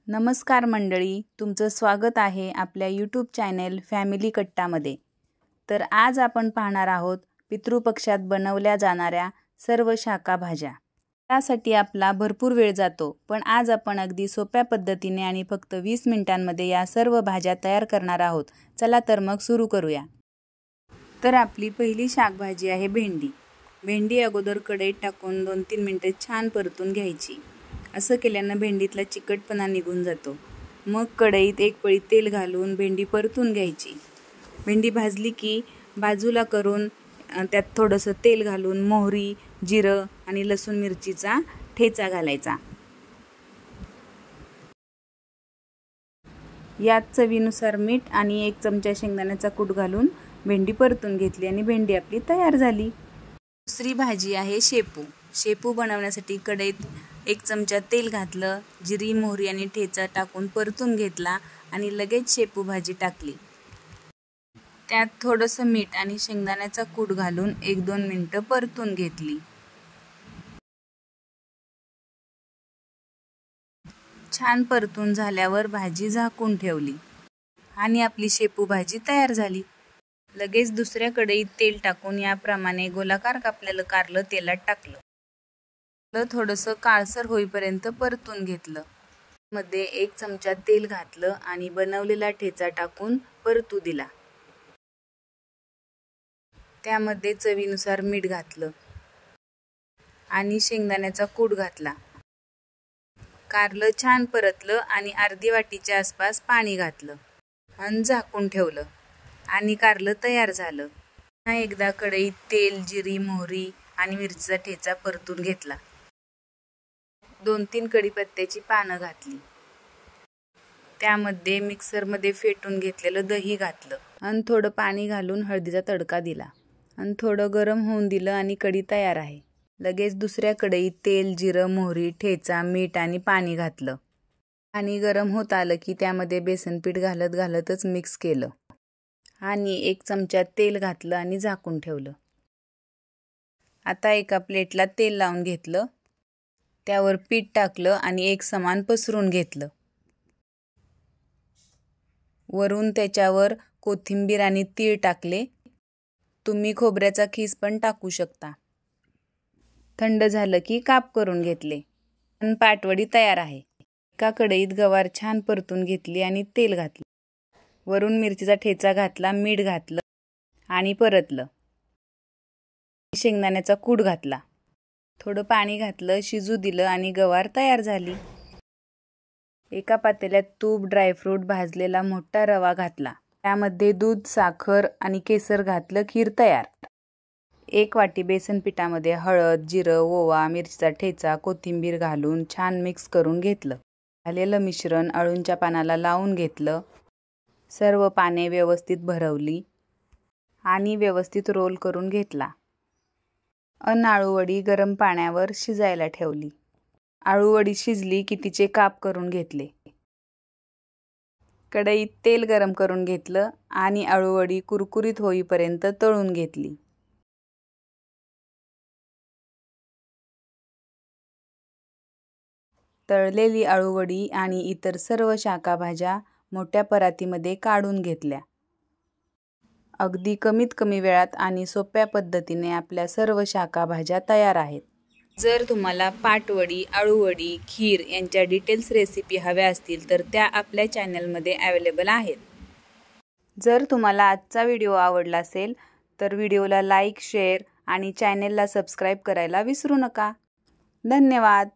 नमस्कार मंडळी, तुमचं स्वागत आहे आपल्या यूट्यूब चॅनेल फॅमिली कट्टामध्ये। तर आज आपण पाहणार आहोत पितृपक्षात बनवल्या जाणाऱ्या सर्व शाखा भाज्या। त्यासाठी आपला भरपूर वेळ जातो, पण आज आपण अगदी सोप्या पद्धतीने आणि फक्त 20 मिनिटांमध्ये या सर्व भाज्या तयार करणार आहोत। चला तर मग सुरू करूया। तर आपली पहिली शाकभाजी आहे भेंडी। भेंडी अगोदर कढईत टाकून 2-3 मिनिटे छान परतून घ्यायची। असं केल्यानं भेंडीतला चिकटपणा निघून जातो। मग कढईत एक पळी तेल घालून भेंडी परतून घ्यायची। भेंडी भाजली की बाजूला करून त्यात थोडंसं तेल घालून मोहरी, जिरं आणि लसूण मिरचीचा ठेचा घालायचा। यात चवीनुसार मीठ आणि 1 चमचा शेंगदाण्याचा कूट घालून भेंडी परतून घेतली आणि भेंडी आपली तयार झाली। दुसरी भाजी आहे शेपू। शेपू बनवण्यासाठी कढईत 1 चमचा तेल घातलं, जिरी, मोहरी आणि ठेचा टाकून परतून घेतला आणि लगेच शेपू भाजी टाकली। त्यात थोडंसं मीठ आणि शेंगदाण्याचा कूट घालून 1-2 मिनिटं परतून घेतली। छान परतून झाल्यावर भाजी झाकून ठेवली आणि आपली शेपू भाजी तयार झाली। लगेच दुसऱ्या कढईत तेल टाकून याप्रमाणे गोलाकार कापलेलं कारलं तेलात टाकलं। थोडंसं काळसर होईपर्यंत परतून घेतलं। मध्ये 1 चमचा तेल घातलं आणि बनवलेला ठेचा टाकून परतू दिला। त्यामध्ये चवीनुसार मीठ घातलं आणि शेंगदाण्याचा कूट घातला। कारलं छान परतलं आणि अर्धी वाटीच्या आसपास पाणी घातलं आणि झाकून ठेवलं आणि कारलं तयार झालं। पुन्हा एकदा कढईत तेल, जिरी, मोहरी आणि मिरचीचा ठेचा परतून घेतला। 2-3 कढीपत्त्याची पानं घातली। त्यामध्ये मिक्सरमध्ये फेटून घेतलेलं दही घातलं आणि थोडं पाणी घालून हळदीचा तडका दिला आणि थोडं गरम होऊन दिलं आणि कढी तयार आहे। लगेच दुसऱ्या कढईत तेल, जिरं, मोहरी, ठेचा, मीठ आणि पाणी घातलं। पाणी गरम होत आलं की त्यामध्ये बेसन पीठ घालतच मिक्स केलं आणि 1 चमचा तेल घातलं आणि झाकून ठेवलं। आता एका प्लेटला तेल लावून घेतलं, त्यावर पीठ टाकलं आणि एकसमान पसरून घेतलं। वरून त्याच्यावर कोथिंबीर आणि तीळ टाकले। तुम्ही खोबऱ्याचा खीस पण टाकू शकता। थंड झालं की काप करून घेतले आणि पाटवडी तयार आहे। एका कढईत गवार छान परतून घेतली आणि तेल घातलं। वरून मिरचीचा ठेचा घातला, मीठ घातलं आणि परतलं। शेंगदाण्याचा कूट घातला, थोडं पाणी घातलं, शिजू दिलं आणि गवार तयार झाली। एका पातेल्यात तूप, ड्रायफ्रूट, भाजलेला मोठा रवा घातला। त्यामध्ये दूध, साखर आणि केसर घातलं, खीर तयार। 1 वाटी बेसन पिठामध्ये हळद, जिरं, ओवा, मिरचीचा ठेचा, कोथिंबीर घालून छान मिक्स करून घेतलं। झालेलं मिश्रण अळूच्या पानाला लावून घेतलं। सर्व पाने व्यवस्थित भरवली आणि व्यवस्थित रोल करून घेतला। अळूवडी गरम पाण्यावर शिजायला ठेवली। अळूवडी शिजली की तिचे काप करून घेतले। कढईत तेल गरम करून घेतलं आणि अळूवडी कुरकुरीत होईपर्यंत तळून घेतली। तळलेली अळूवडी आणि इतर सर्व शाखा भाज्या मोठ्या परातीमध्ये काढून घेतल्या। अगदी कमी वेळात आणि सोप्या पद्धतीने आपल्या सर्व शाखा भाज्या तयार आहेत। जर तुम्हाला पाटवडी, अळूवडी, खीर यांच्या डिटेल्स रेसिपी हव्या असतील तर त्या आपल्या चॅनलमध्ये अवेलेबल आहेत। जर तुम्हाला आजचा व्हिडिओ आवडला असेल तर व्हिडिओला लाईक, शेअर आणि चॅनेलला सबस्क्राईब करायला विसरू नका। धन्यवाद।